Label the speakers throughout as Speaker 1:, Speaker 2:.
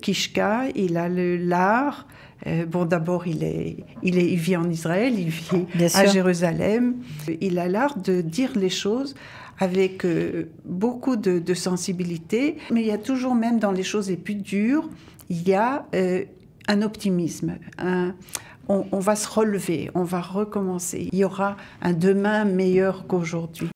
Speaker 1: Kishka, il a l'art. Bon, d'abord, il vit en Israël, il vit à Jérusalem. Il a l'art de dire les choses avec beaucoup de sensibilité. Mais il y a toujours, même dans les choses les plus dures, il y a un optimisme. On va se relever, on va recommencer. Il y aura un demain meilleur qu'aujourd'hui.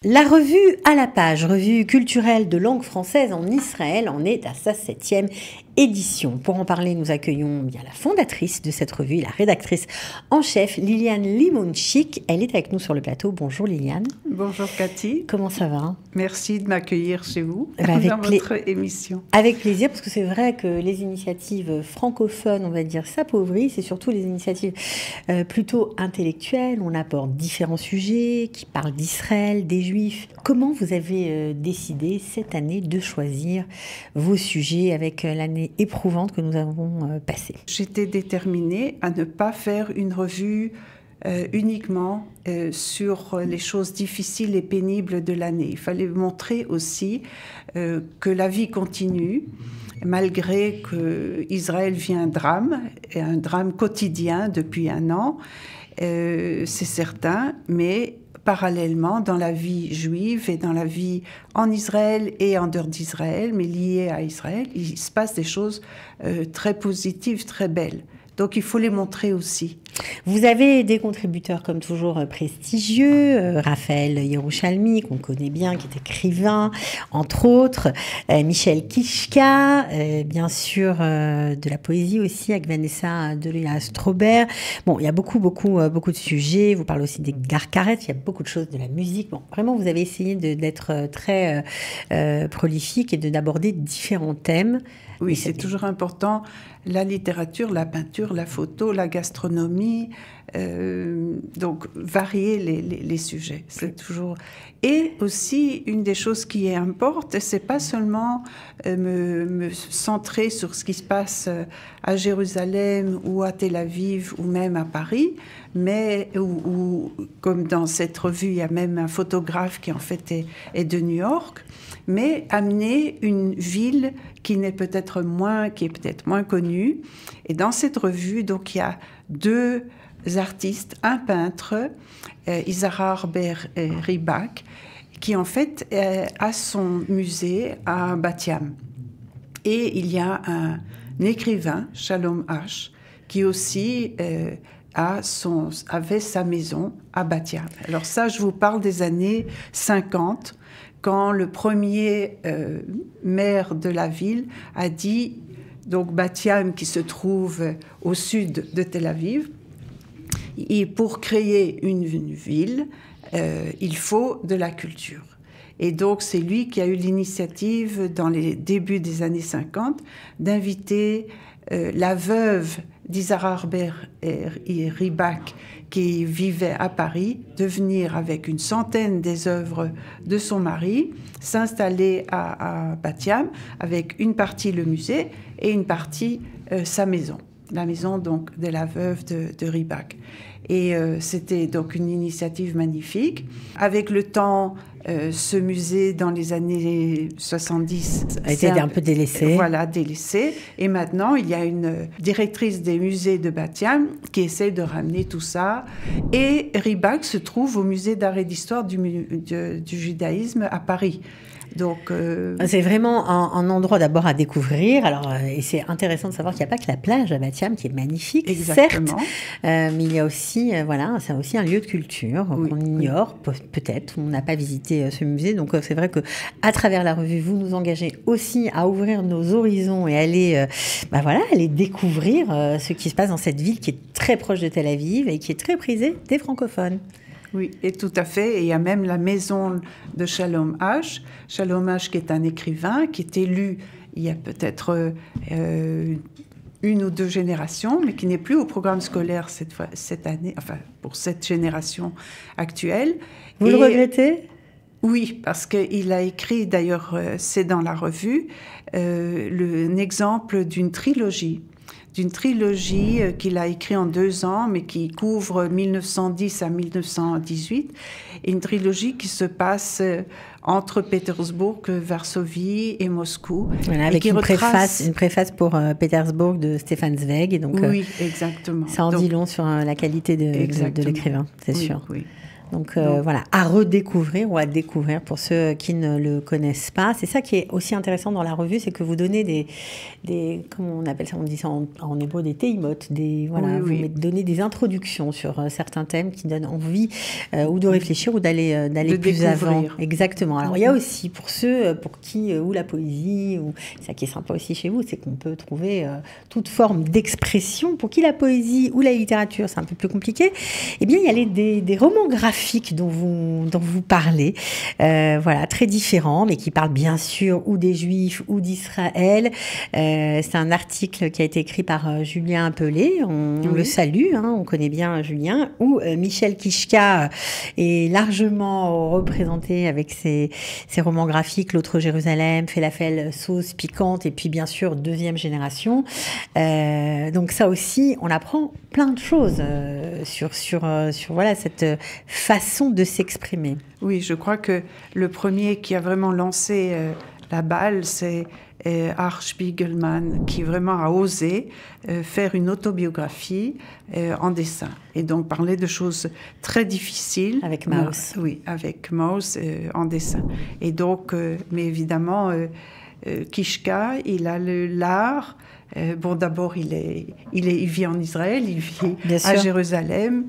Speaker 2: La revue à la page, revue culturelle de langue française en Israël, en est à sa 7e édition. Pour en parler, nous accueillons bien la fondatrice de cette revue, la rédactrice en chef, Liliane Limonchik. Elle est avec nous sur le plateau. Bonjour Liliane.
Speaker 1: Bonjour Cathy.
Speaker 2: Comment ça va?
Speaker 1: Merci de m'accueillir chez vous dans votre émission.
Speaker 2: Avec plaisir, parce que c'est vrai que les initiatives francophones, on va dire, s'appauvrissent, et surtout les initiatives plutôt intellectuelles. On aborde différents sujets qui parlent d'Israël, des Juifs. Comment vous avez décidé cette année de choisir vos sujets avec l'année éprouvante que nous avons passée?
Speaker 1: J'étais déterminée à ne pas faire une revue uniquement sur les choses difficiles et pénibles de l'année. Il fallait montrer aussi que la vie continue, malgré qu'Israël vit un drame quotidien depuis un an, c'est certain, mais parallèlement, dans la vie juive et dans la vie en Israël et en dehors d'Israël, mais liée à Israël, il se passe des choses très positives, très belles. Donc il faut les montrer aussi.
Speaker 2: Vous avez des contributeurs comme toujours prestigieux, Raphaël Yerushalmi, qu'on connaît bien, qui est écrivain, entre autres, Michel Kishka, bien sûr de la poésie aussi, avec Vanessa Delia-Straubert. Bon, il y a beaucoup de sujets. Vous parlez aussi des Garcaret, il y a beaucoup de choses, de la musique. Bon, vraiment, vous avez essayé d'être très prolifique et d'aborder différents thèmes.
Speaker 1: Oui, c'est toujours important. La littérature, la peinture, la photo, la gastronomie, donc varier les sujets, c'est toujours. Et aussi une des choses qui importe, c'est pas seulement me centrer sur ce qui se passe à Jérusalem ou à Tel Aviv ou même à Paris, mais comme dans cette revue, il y a même un photographe qui en fait est de New York, mais amener une ville qui est peut-être moins connue. Et dans cette revue, donc il y a deux artistes, un peintre, Isara Arber Ribak, qui en fait a son musée à Bat Yam. Et il y a un écrivain, Shalom Ash, qui aussi avait sa maison à Bat Yam. Alors ça, je vous parle des années 50, quand le premier maire de la ville a dit, donc Bat Yam qui se trouve au sud de Tel Aviv, et pour créer une ville, il faut de la culture. Et donc c'est lui qui a eu l'initiative dans les débuts des années 50 d'inviter la veuve d'Isara Arber et Ribak, qui vivait à Paris, de venir avec une centaine des œuvres de son mari, s'installer à Bat Yam, avec une partie le musée et une partie sa maison, la maison donc de la veuve de Ribak. Et c'était donc une initiative magnifique. Avec le temps, ce musée, dans les années 70...
Speaker 2: a été un peu délaissé.
Speaker 1: Voilà, délaissé. Et maintenant, il y a une directrice des musées de Bat Yam qui essaie de ramener tout ça. Et Ribak se trouve au musée d'art et d'histoire du judaïsme à Paris. Donc,
Speaker 2: c'est vraiment un endroit d'abord à découvrir. Alors, et c'est intéressant de savoir qu'il n'y a pas que la plage à Bat Yam qui est magnifique,
Speaker 1: exactement.
Speaker 2: Certes, mais il y a aussi, c'est aussi un lieu de culture qu'on ignore, peut-être. On n'a pas visité ce musée, donc c'est vrai que à travers la revue, vous nous engagez aussi à ouvrir nos horizons et aller découvrir ce qui se passe dans cette ville qui est très proche de Tel Aviv et qui est très prisée des francophones.
Speaker 1: Oui, et tout à fait. Et il y a même la maison de Shalom Ash. Shalom Ash, qui est un écrivain, qui est élu il y a peut-être une ou deux générations, mais qui n'est plus au programme scolaire cette année, enfin, pour cette génération actuelle.
Speaker 2: Vous le regrettez ?
Speaker 1: Oui, parce qu'il a écrit, d'ailleurs, c'est dans la revue, un exemple d'une trilogie qu'il a écrit en 2 ans, mais qui couvre 1910 à 1918. et une trilogie qui se passe entre Pétersbourg, Varsovie et Moscou.
Speaker 2: Voilà, avec une préface pour Pétersbourg de Stefan Zweig. Et donc,
Speaker 1: oui, exactement.
Speaker 2: Ça en dit long sur la qualité de l'écrivain, c'est sûr.
Speaker 1: Oui.
Speaker 2: Donc voilà, à redécouvrir ou à découvrir pour ceux qui ne le connaissent pas. C'est ça qui est aussi intéressant dans la revue, c'est que vous donnez des comment on appelle ça, on dit ça en hébreu, des teimotes, vous donnez des introductions sur certains thèmes qui donnent envie ou de réfléchir ou d'aller plus avant. Exactement. Alors il y a aussi pour ceux pour qui ou la poésie, ou ça qui est sympa aussi chez vous, c'est qu'on peut trouver toute forme d'expression. Pour qui la poésie ou la littérature, c'est un peu plus compliqué. Eh bien, il y a des romans graphiques dont vous parlez, voilà, très différents, mais qui parlent bien sûr ou des Juifs ou d'Israël. C'est un article qui a été écrit par Julien Pelé, on le salue, hein, on connaît bien Julien, où Michel Kishka est largement représenté avec ses romans graphiques, L'autre Jérusalem, Falafel, sauce piquante, et puis bien sûr Deuxième génération. Donc ça aussi, on apprend plein de choses sur voilà, cette façon de s'exprimer.
Speaker 1: Oui, je crois que le premier qui a vraiment lancé la balle, c'est Art Spiegelman, qui vraiment a osé faire une autobiographie en dessin. Et donc parler de choses très difficiles.
Speaker 2: Avec Maus.
Speaker 1: Oui, avec Maus en dessin. Et donc, mais évidemment, Kishka, il a l'art. Bon, d'abord, il vit en Israël, il vit à Jérusalem.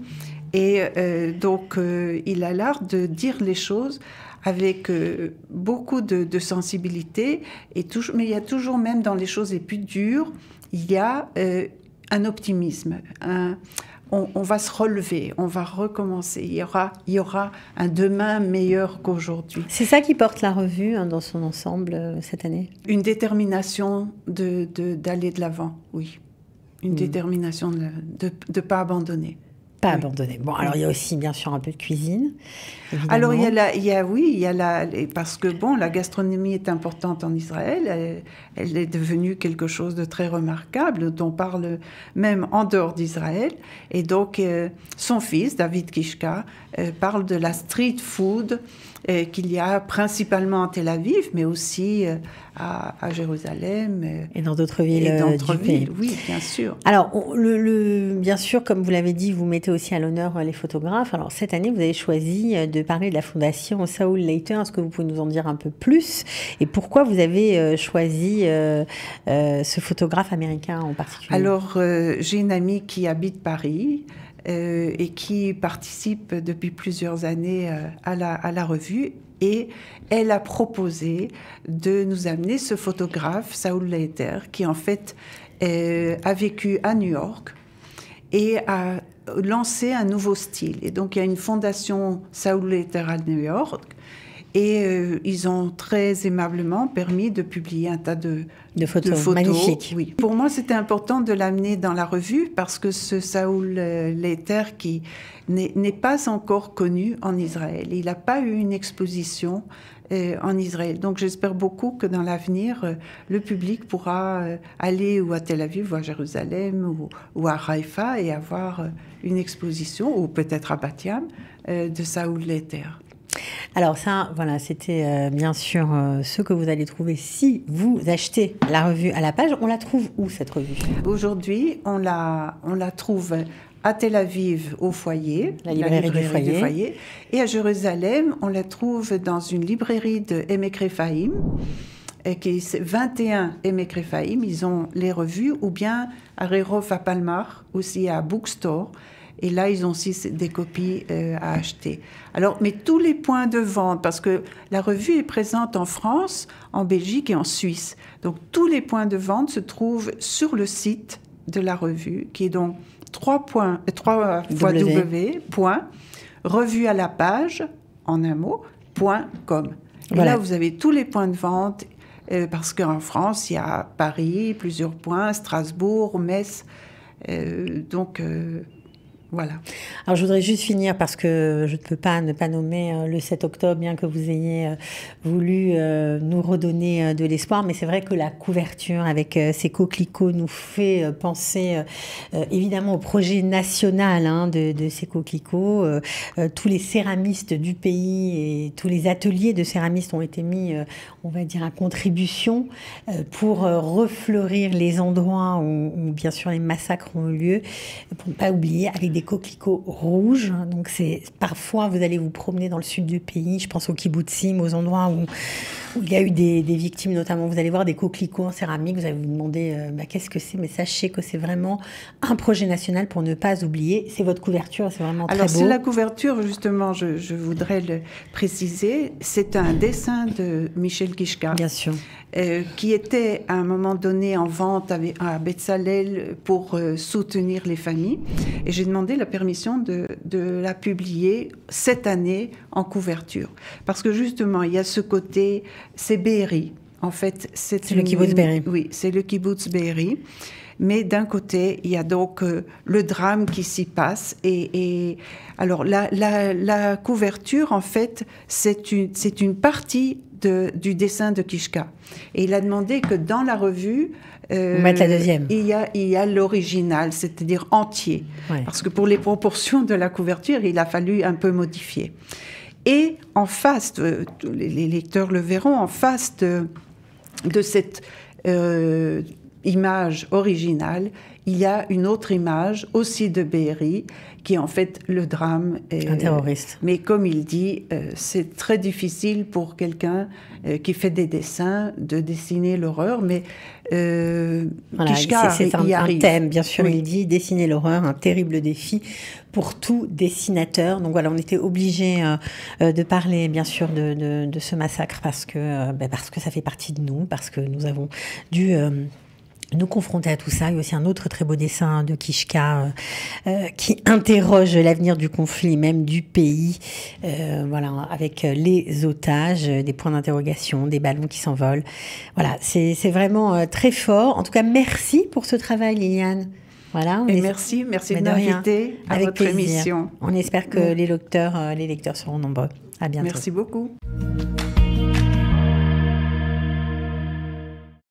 Speaker 1: Et donc, il a l'art de dire les choses avec beaucoup de sensibilité. Mais il y a toujours, même dans les choses les plus dures, il y a un optimisme. On va se relever, on va recommencer. Il y aura un demain meilleur qu'aujourd'hui.
Speaker 2: C'est ça qui porte la revue dans son ensemble cette année?
Speaker 1: Une détermination d'aller de l'avant, oui. Une détermination de ne pas abandonner.
Speaker 2: Pas abandonné. Bon, alors il y a aussi bien sûr un peu de cuisine. Évidemment.
Speaker 1: Alors parce que bon, la gastronomie est importante en Israël. Elle est devenue quelque chose de très remarquable, dont on parle même en dehors d'Israël. Et donc son fils, David Kishka, parle de la street food qu'il y a principalement en Tel Aviv, mais aussi à Jérusalem.
Speaker 2: Et dans d'autres villes du pays.
Speaker 1: Oui, bien sûr.
Speaker 2: Alors, bien sûr, comme vous l'avez dit, vous mettez aussi à l'honneur les photographes. Alors, cette année, vous avez choisi de parler de la fondation Saul Leiter. Est-ce que vous pouvez nous en dire un peu plus? Et pourquoi vous avez choisi ce photographe américain en particulier?
Speaker 1: Alors, j'ai une amie qui habite Paris, et qui participe depuis plusieurs années à la revue. Et elle a proposé de nous amener ce photographe, Saul Leiter, qui en fait a vécu à New York et a lancé un nouveau style. Et donc il y a une fondation Saul Leiter à New York. Et ils ont très aimablement permis de publier un tas de photos.
Speaker 2: Magnifiques.
Speaker 1: Oui. Pour moi, c'était important de l'amener dans la revue parce que ce Saul Leiter qui n'est pas encore connu en Israël. Il n'a pas eu une exposition en Israël. Donc j'espère beaucoup que dans l'avenir, le public pourra aller ou à Tel Aviv ou à Jérusalem ou à Haïfa et avoir une exposition, ou peut-être à Bat Yam, de Saul Leiter.
Speaker 2: Alors ça, voilà, c'était bien sûr ce que vous allez trouver si vous achetez la revue à la page. On la trouve où, cette revue?
Speaker 1: Aujourd'hui, on la trouve à Tel Aviv, au foyer,
Speaker 2: la librairie du foyer.
Speaker 1: Et à Jérusalem, on la trouve dans une librairie de Emek Rephaim, qui est 21 Emek Rephaim. Ils ont les revues, ou bien à Rerov à Palmar, aussi à Bookstore. Et là, ils ont aussi des copies à acheter. Alors, mais tous les points de vente, parce que la revue est présente en France, en Belgique et en Suisse. Donc, tous les points de vente se trouvent sur le site de la revue, qui est donc 3 fois revue à la page, en un mot, .com. Et voilà. Là, vous avez tous les points de vente, parce qu'en France, il y a Paris, plusieurs points, Strasbourg, Metz, Voilà.
Speaker 2: Alors, je voudrais juste finir parce que je ne peux pas ne pas nommer le 7 octobre, bien que vous ayez voulu nous redonner de l'espoir. Mais c'est vrai que la couverture avec ces coquelicots nous fait penser évidemment au projet national de ces coquelicots. Tous les céramistes du pays et tous les ateliers de céramistes ont été mis, on va dire, à contribution pour refleurir les endroits où bien sûr les massacres ont eu lieu, pour ne pas oublier, avec des coquelicots rouges. Donc parfois vous allez vous promener dans le sud du pays, je pense aux kibbutzim, aux endroits où il y a eu des victimes notamment, vous allez voir des coquelicots en céramique, vous allez vous demander qu'est-ce que c'est, mais sachez que c'est vraiment un projet national pour ne pas oublier. C'est votre couverture, c'est vraiment très beau.
Speaker 1: Alors c'est la couverture, justement, je voudrais le préciser, c'est un dessin de Michel Kishka.
Speaker 2: Bien sûr.
Speaker 1: Qui était à un moment donné en vente à Bezalel pour soutenir les familles. Et j'ai demandé la permission de la publier cette année en couverture. Parce que justement, il y a ce côté, c'est Be'eri. En fait, c'est
Speaker 2: le kibbutz Be'eri.
Speaker 1: Oui, c'est le kibbutz Be'eri. Mais d'un côté, il y a donc le drame qui s'y passe. Et alors, la couverture, en fait, c'est une partie du dessin de Kishka. Et il a demandé que dans la revue,
Speaker 2: mettre la deuxième.
Speaker 1: Il y a l'original, c'est-à-dire entier. Ouais. Parce que pour les proportions de la couverture, il a fallu un peu modifier. Et en face, les lecteurs le verront, en face de cette image originale, il y a une autre image, aussi de Be'eri, qui est en fait le drame.
Speaker 2: Un terroriste.
Speaker 1: Mais comme il dit, c'est très difficile pour quelqu'un qui fait des dessins de dessiner l'horreur, mais
Speaker 2: voilà,
Speaker 1: Kishka
Speaker 2: c'est
Speaker 1: y arrive.
Speaker 2: Un thème, bien sûr,
Speaker 1: oui.
Speaker 2: Il dit dessiner l'horreur, un terrible défi pour tout dessinateur. Donc voilà, on était obligés de parler, bien sûr, de ce massacre parce que ça fait partie de nous, parce que nous avons dû nous confronter à tout ça. Il y a aussi un autre très beau dessin de Kishka qui interroge l'avenir du conflit, même du pays, voilà, avec les otages, des points d'interrogation, des ballons qui s'envolent. Voilà, c'est vraiment très fort. En tout cas, merci pour ce travail, Liliane. Voilà,
Speaker 1: merci de m'inviter à votre émission.
Speaker 2: On espère que les lecteurs seront nombreux. À bientôt.
Speaker 1: Merci beaucoup.